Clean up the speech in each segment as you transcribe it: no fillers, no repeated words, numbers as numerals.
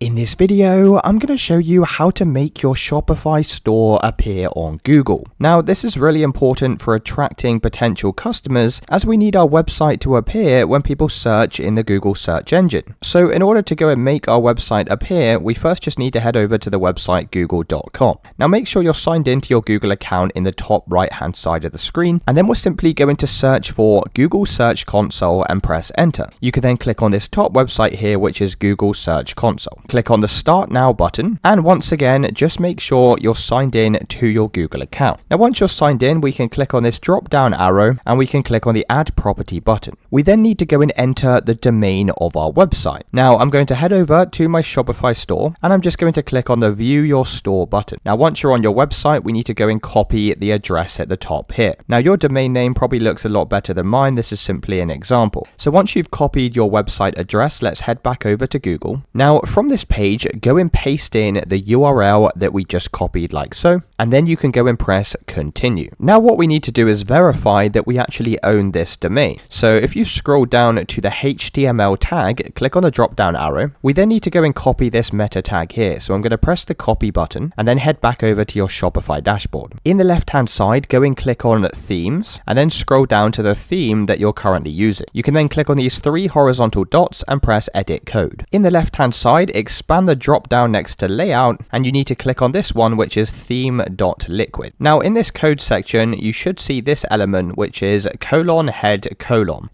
In this video, I'm going to show you how to make your Shopify store appear on Google. Now, this is really important for attracting potential customers as we need our website to appear when people search in the Google search engine. So in order to go and make our website appear, we first just need to head over to the website google.com. Now make sure you're signed into your Google account in the top right hand side of the screen, and then we're simply going to search for Google Search Console and press enter. You can then click on this top website here, which is Google Search Console. Click on the Start Now button, and once again, just make sure you're signed in to your Google account. Now, once you're signed in, we can click on this drop down arrow and we can click on the Add Property button. We then need to go and enter the domain of our website. Now, I'm going to head over to my Shopify store and I'm just going to click on the View Your Store button. Now, once you're on your website, we need to go and copy the address at the top here. Now, your domain name probably looks a lot better than mine. This is simply an example. So once you've copied your website address, let's head back over to Google. Now, from this page, go and paste in the URL that we just copied like so, and then you can go and press continue. Now what we need to do is verify that we actually own this domain. So if you scroll down to the HTML tag, click on the drop down arrow. We then need to go and copy this meta tag here. So I'm going to press the copy button and then head back over to your Shopify dashboard. In the left hand side, go and click on themes and then scroll down to the theme that you're currently using. You can then click on these three horizontal dots and press edit code. In the left hand side, expand the drop down next to layout and you need to click on this one, which is theme.liquid. Now in this code section, you should see this element, which is :head::.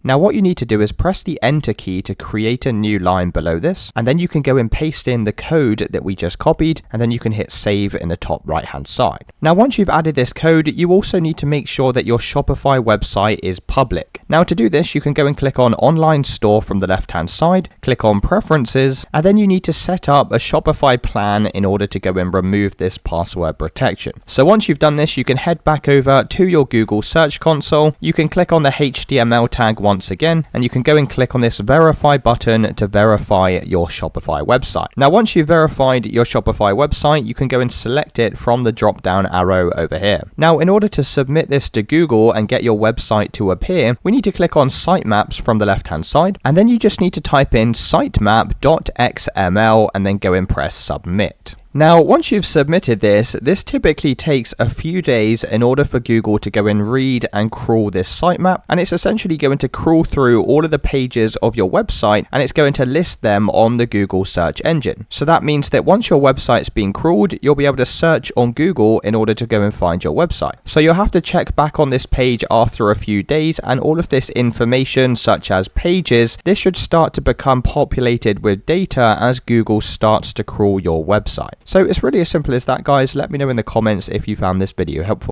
Now what you need to do is press the enter key to create a new line below this, and then you can go and paste in the code that we just copied, and then you can hit save in the top right hand side. Now once you've added this code, you also need to make sure that your Shopify website is public. Now to do this, you can go and click on online store from the left hand side, click on preferences, and then you need to set up a Shopify plan in order to go and remove this password protection. So once you've done this, you can head back over to your Google Search Console. You can click on the HTML tag once again, and you can go and click on this verify button to verify your Shopify website. Now once you've verified your Shopify website, you can go and select it from the drop down arrow over here. Now in order to submit this to Google and get your website to appear, we need to click on sitemaps from the left hand side, and then you just need to type in sitemap.xml and then go and press submit. Now, once you've submitted this typically takes a few days in order for Google to go and read and crawl this sitemap, and it's essentially going to crawl through all of the pages of your website and it's going to list them on the Google search engine. So that means that once your website's been crawled, you'll be able to search on Google in order to go and find your website. So you'll have to check back on this page after a few days, and all of this information, such as pages, this should start to become populated with data as Google starts to crawl your website. So it's really as simple as that, guys. Let me know in the comments if you found this video helpful.